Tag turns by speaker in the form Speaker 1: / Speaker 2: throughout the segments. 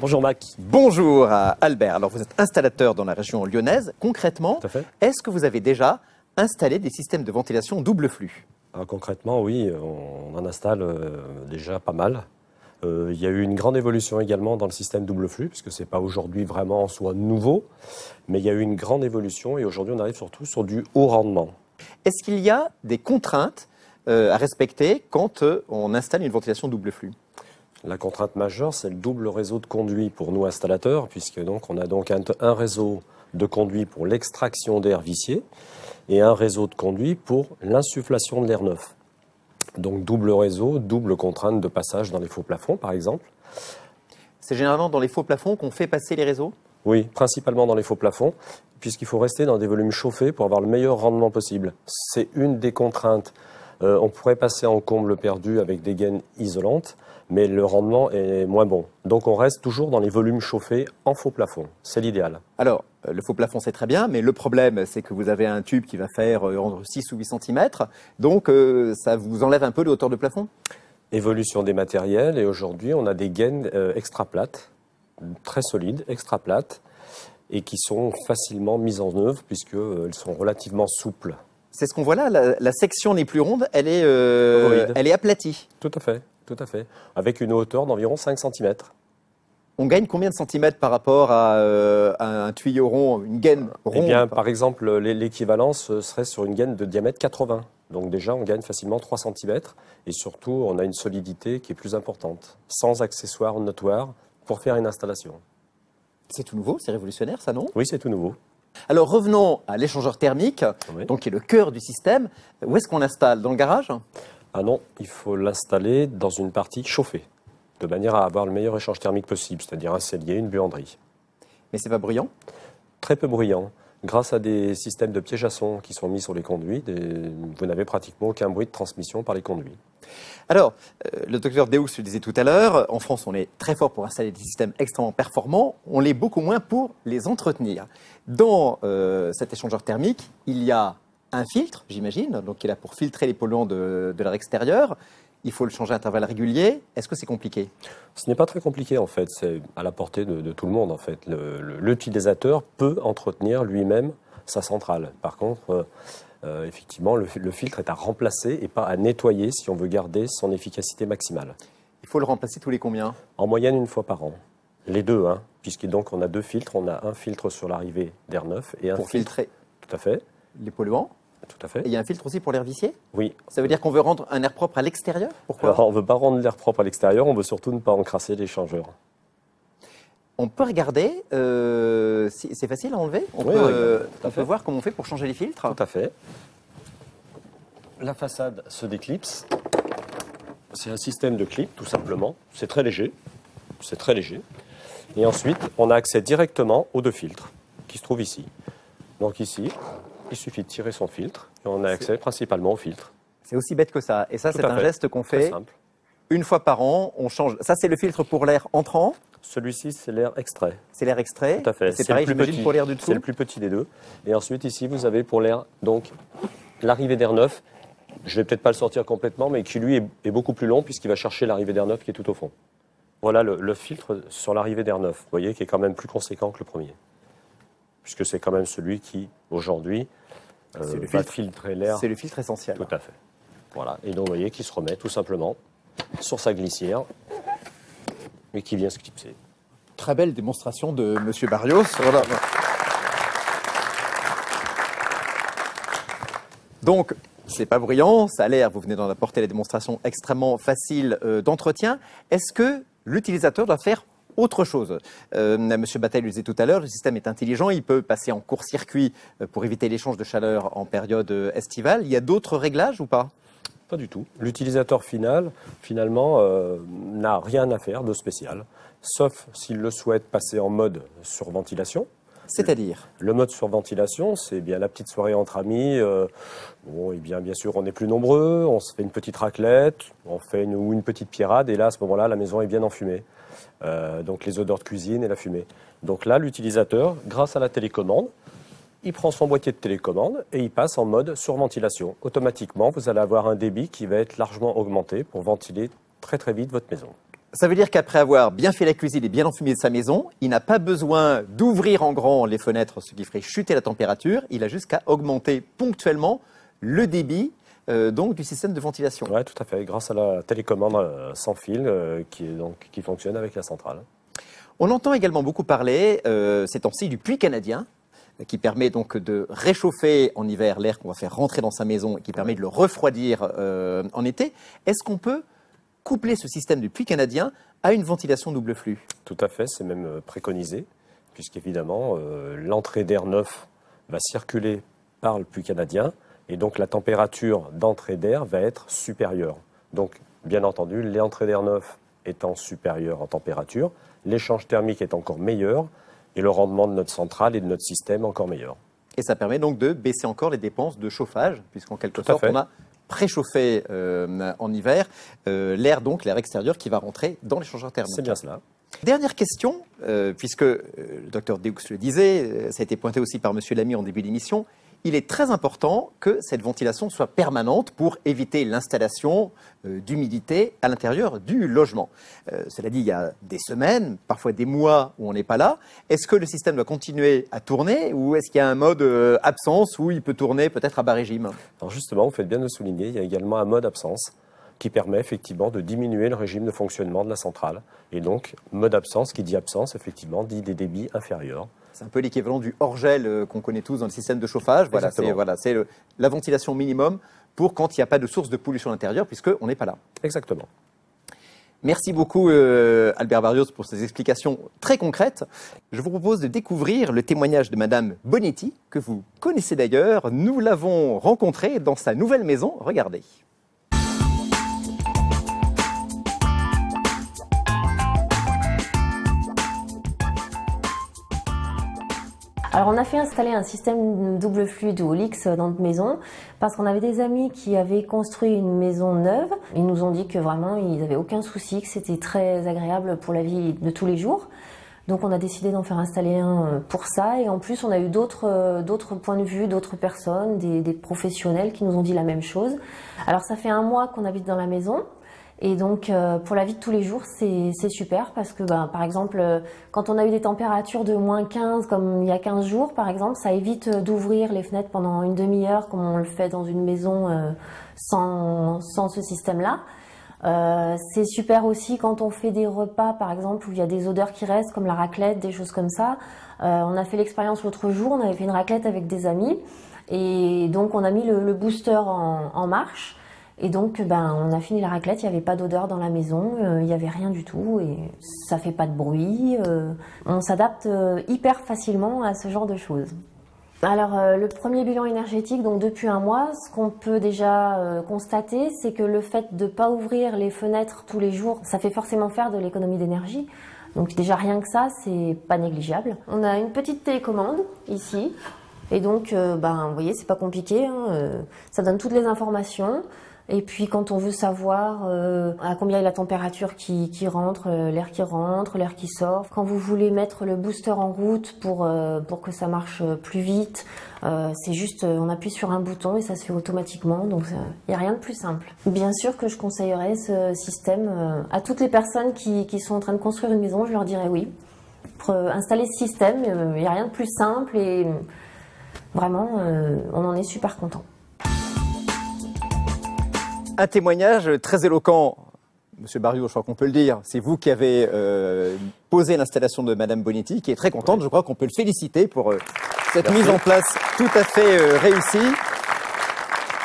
Speaker 1: Bonjour Mac.
Speaker 2: Bonjour Albert. Alors vous êtes installateur dans la région lyonnaise. Concrètement,
Speaker 1: Tout à fait.
Speaker 2: est-ce que vous avez déjà installé des systèmes de ventilation double flux?
Speaker 1: Alors, concrètement, oui, on en installe déjà pas mal. Il y a eu une grande évolution également dans le système double flux, puisque ce n'est pas aujourd'hui vraiment en soi nouveau, mais il y a eu une grande évolution et aujourd'hui on arrive surtout sur du haut rendement.
Speaker 2: Est-ce qu'il y a des contraintes à respecter quand on installe une ventilation double flux?
Speaker 1: La contrainte majeure, c'est le double réseau de conduits pour nous installateurs, puisque donc on a donc un réseau de conduits pour l'extraction d'air vicié et un réseau de conduits pour l'insufflation de l'air neuf. Donc double réseau, double contrainte de passage dans les faux plafonds, par exemple.
Speaker 2: C'est généralement dans les faux plafonds qu'on fait passer les réseaux?
Speaker 1: Oui, principalement dans les faux plafonds, puisqu'il faut rester dans des volumes chauffés pour avoir le meilleur rendement possible. C'est une des contraintes. On pourrait passer en comble perdu avec des gaines isolantes, mais le rendement est moins bon. Donc on reste toujours dans les volumes chauffés en faux plafond. C'est l'idéal.
Speaker 2: Alors, le faux plafond, c'est très bien, mais le problème, c'est que vous avez un tube qui va faire entre 6 ou 8 cm, donc ça vous enlève un peu de hauteur de plafond?
Speaker 1: Évolution des matériels, et aujourd'hui on a des gaines extra plates, très solides, extra plates, et qui sont facilement mises en œuvre puisqu'elles sont relativement souples.
Speaker 2: C'est ce qu'on voit là, la section n'est plus ronde, elle est aplatie.
Speaker 1: Tout à fait, avec une hauteur d'environ 5 cm.
Speaker 2: On gagne combien de centimètres par rapport à un tuyau rond, une gaine ronde?
Speaker 1: Eh bien, par exemple, l'équivalence serait sur une gaine de diamètre 80. Donc déjà, on gagne facilement 3 cm, et surtout, on a une solidité qui est plus importante, sans accessoires notoires pour faire une installation.
Speaker 2: C'est tout nouveau, c'est révolutionnaire ça, non?
Speaker 1: Oui, c'est tout nouveau.
Speaker 2: Alors revenons à l'échangeur thermique,
Speaker 1: Oui.
Speaker 2: donc qui est le cœur du système. Où est-ce qu'on l'installe? Dans le garage?
Speaker 1: Ah non, il faut l'installer dans une partie chauffée, de manière à avoir le meilleur échange thermique possible, c'est-à-dire un cellier, une buanderie.
Speaker 2: Mais c'est pas bruyant?
Speaker 1: Très peu bruyant. Grâce à des systèmes de pièges à son qui sont mis sur les conduits, vous n'avez pratiquement aucun bruit de transmission par les conduits.
Speaker 2: Alors, le docteur Deux le disait tout à l'heure, en France on est très fort pour installer des systèmes extrêmement performants, on l'est beaucoup moins pour les entretenir. Dans cet échangeur thermique, il y a un filtre, j'imagine, donc qui est là pour filtrer les polluants de l'air extérieur. Il faut le changer à intervalles réguliers. Est-ce que c'est compliqué?
Speaker 1: Ce n'est pas très compliqué en fait, c'est à la portée de tout le monde en fait. L'utilisateur peut entretenir lui-même sa centrale. Par contre, effectivement, le filtre est à remplacer et pas à nettoyer si on veut garder son efficacité maximale.
Speaker 2: Il faut le remplacer tous les combien?
Speaker 1: En moyenne, une fois par an. Les deux, hein, puisque donc on a deux filtres. On a un filtre sur l'arrivée d'air neuf et un
Speaker 2: Pour
Speaker 1: filtre.
Speaker 2: filtrer
Speaker 1: Tout à fait.
Speaker 2: les polluants.
Speaker 1: Tout à fait.
Speaker 2: Et il y a un filtre aussi pour l'air vicié?
Speaker 1: Oui.
Speaker 2: Ça veut dire qu'on veut rendre un air propre à l'extérieur? Pourquoi?
Speaker 1: Alors, on ne veut pas rendre l'air propre à l'extérieur, on veut surtout ne pas encrasser l'échangeur.
Speaker 2: On peut regarder, c'est facile à enlever? On
Speaker 1: Oui,
Speaker 2: peut,
Speaker 1: regarde, tout à
Speaker 2: on
Speaker 1: fait.
Speaker 2: peut voir comment on fait pour changer les filtres?
Speaker 1: Tout à fait. La façade se déclipse. C'est un système de clip, tout simplement. C'est très léger. C'est très léger. Et ensuite, on a accès directement aux deux filtres qui se trouvent ici. Donc ici, il suffit de tirer son filtre et on a accès principalement au filtre.
Speaker 2: C'est aussi bête que ça. Et ça,
Speaker 1: Tout
Speaker 2: c'est
Speaker 1: à
Speaker 2: un
Speaker 1: fait.
Speaker 2: geste qu'on
Speaker 1: Très
Speaker 2: fait
Speaker 1: simple.
Speaker 2: une fois par an. On change. Ça, c'est le filtre pour l'air entrant.
Speaker 1: Celui-ci, c'est l'air extrait.
Speaker 2: C'est l'air extrait.
Speaker 1: Tout à fait.
Speaker 2: Et c'est pareil,
Speaker 1: le plus
Speaker 2: j'imagine,
Speaker 1: petit.
Speaker 2: pour l'air du dessous.
Speaker 1: C'est le plus petit des deux. Et ensuite, ici, vous avez pour l'air, donc, l'arrivée d'air neuf. Je vais peut-être pas le sortir complètement, mais qui lui est beaucoup plus long puisqu'il va chercher l'arrivée d'air neuf qui est tout au fond. Voilà le filtre sur l'arrivée d'air neuf, vous voyez, qui est quand même plus conséquent que le premier. Puisque c'est quand même celui qui, aujourd'hui,
Speaker 2: C'est le
Speaker 1: va
Speaker 2: filtre.
Speaker 1: filtrer l'air.
Speaker 2: C'est le filtre essentiel.
Speaker 1: Tout à fait. Voilà. Et donc, vous voyez, qui se remet tout simplement sur sa glissière et qui vient se clipser.
Speaker 2: Très belle démonstration de Monsieur Barrios. Voilà. Donc, c'est pas bruyant, ça a l'air, vous venez d'en apporter la démonstration extrêmement facile d'entretien. Est-ce que l'utilisateur doit faire autre chose? Monsieur Bataille le disait tout à l'heure, le système est intelligent, il peut passer en court-circuit pour éviter l'échange de chaleur en période estivale. Il y a d'autres réglages ou pas?
Speaker 1: Pas du tout. L'utilisateur final, finalement, n'a rien à faire de spécial, sauf s'il le souhaite passer en mode surventilation.
Speaker 2: C'est-à-dire?
Speaker 1: Le mode surventilation, c'est bien la petite soirée entre amis. Bon, et bien sûr, on est plus nombreux, on se fait une petite raclette, on fait une petite pierrade, et là, à ce moment-là, la maison est bien enfumée. Donc les odeurs de cuisine et la fumée. Donc là, l'utilisateur, grâce à la télécommande, il prend son boîtier de télécommande et il passe en mode surventilation. Automatiquement, vous allez avoir un débit qui va être largement augmenté pour ventiler très très vite votre maison.
Speaker 2: Ça veut dire qu'après avoir bien fait la cuisine et bien enfumé sa maison, il n'a pas besoin d'ouvrir en grand les fenêtres, ce qui ferait chuter la température. Il a juste qu'à augmenter ponctuellement le débit donc du système de ventilation.
Speaker 1: Oui, tout à fait, grâce à la télécommande sans fil qui fonctionne avec la centrale.
Speaker 2: On entend également beaucoup parler ces temps-ci du puits canadien, qui permet donc de réchauffer en hiver l'air qu'on va faire rentrer dans sa maison et qui permet de le refroidir en été. Est-ce qu'on peut coupler ce système du puits canadien à une ventilation double flux?
Speaker 1: Tout à fait, c'est même préconisé, puisqu'évidemment, l'entrée d'air neuf va circuler par le puits canadien, et donc la température d'entrée d'air va être supérieure. Donc, bien entendu, l'entrée d'air neuf étant supérieure en température, l'échange thermique est encore meilleur, et le rendement de notre centrale et de notre système encore meilleur.
Speaker 2: Et ça permet donc de baisser encore les dépenses de chauffage, puisqu'en quelque sorte, on a préchauffé en hiver l'air extérieur qui va rentrer dans l'échangeur thermique.
Speaker 1: C'est bien cela.
Speaker 2: Dernière question, puisque le docteur Deux le disait, ça a été pointé aussi par Monsieur Lamy en début d'émission, il est très important que cette ventilation soit permanente pour éviter l'installation d'humidité à l'intérieur du logement. Cela dit, il y a des semaines, parfois des mois où on n'est pas là. Est-ce que le système doit continuer à tourner ou est-ce qu'il y a un mode absence où il peut tourner peut-être à bas régime?
Speaker 1: Alors justement, vous faites bien de le souligner, il y a également un mode absence qui permet effectivement de diminuer le régime de fonctionnement de la centrale. Et donc, mode absence, qui dit absence, effectivement, dit des débits inférieurs.
Speaker 2: C'est un peu l'équivalent du hors-gel qu'on connaît tous dans le système de chauffage. Voilà, c'est la ventilation minimum pour quand il n'y a pas de source de pollution à l'intérieur, puisqu'on n'est pas là.
Speaker 1: Exactement.
Speaker 2: Merci beaucoup Albert Barrios pour ces explications très concrètes. Je vous propose de découvrir le témoignage de Madame Bonetti, que vous connaissez d'ailleurs. Nous l'avons rencontrée dans sa nouvelle maison. Regardez.
Speaker 3: Alors on a fait installer un système double flux de Olix dans notre maison parce qu'on avait des amis qui avaient construit une maison neuve. Ils nous ont dit que vraiment ils n'avaient aucun souci, que c'était très agréable pour la vie de tous les jours. Donc on a décidé d'en faire installer un pour ça et en plus on a eu d'autres points de vue, d'autres personnes, des professionnels qui nous ont dit la même chose. Alors ça fait 1 mois qu'on habite dans la maison. Et donc, pour la vie de tous les jours, c'est super parce que, par exemple, quand on a eu des températures de -15, comme il y a 15 jours, par exemple, ça évite d'ouvrir les fenêtres pendant une demi-heure, comme on le fait dans une maison sans ce système-là. C'est super aussi quand on fait des repas, par exemple, où il y a des odeurs qui restent, comme la raclette, des choses comme ça. On a fait l'expérience l'autre jour, on avait fait une raclette avec des amis. Et donc, on a mis le booster en marche. Et donc, on a fini la raclette, il n'y avait pas d'odeur dans la maison, il n'y avait rien du tout et ça fait pas de bruit. On s'adapte hyper facilement à ce genre de choses. Alors, le premier bilan énergétique, donc depuis 1 mois, ce qu'on peut déjà constater, c'est que le fait de ne pas ouvrir les fenêtres tous les jours, ça fait forcément faire de l'économie d'énergie. Donc déjà rien que ça, c'est pas négligeable. On a une petite télécommande ici. Et donc, vous voyez, c'est pas compliqué, hein, ça donne toutes les informations. Et puis quand on veut savoir à combien est la température qui rentre, l'air qui sort, quand vous voulez mettre le booster en route pour que ça marche plus vite, c'est juste on appuie sur un bouton et ça se fait automatiquement, donc il n'y a rien de plus simple. Bien sûr que je conseillerais ce système à toutes les personnes qui sont en train de construire une maison, je leur dirais oui. Pour installer ce système, il n'y a rien de plus simple et vraiment on en est super content.
Speaker 2: Un témoignage très éloquent, Monsieur Barrios, je crois qu'on peut le dire. C'est vous qui avez posé l'installation de Madame Bonetti, qui est très contente. Je crois qu'on peut le féliciter pour cette mise en place tout à fait réussie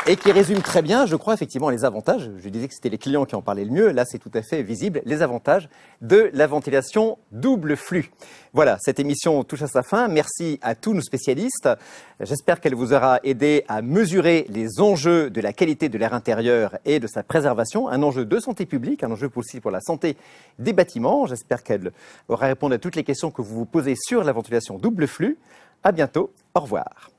Speaker 2: et qui résume très bien, je crois, effectivement, les avantages. Je disais que c'était les clients qui en parlaient le mieux. Là, c'est tout à fait visible, les avantages de la ventilation double flux. Voilà, cette émission touche à sa fin. Merci à tous nos spécialistes. J'espère qu'elle vous aura aidé à mesurer les enjeux de la qualité de l'air intérieur et de sa préservation. Un enjeu de santé publique, un enjeu aussi pour la santé des bâtiments. J'espère qu'elle aura répondu à toutes les questions que vous vous posez sur la ventilation double flux. À bientôt. Au revoir.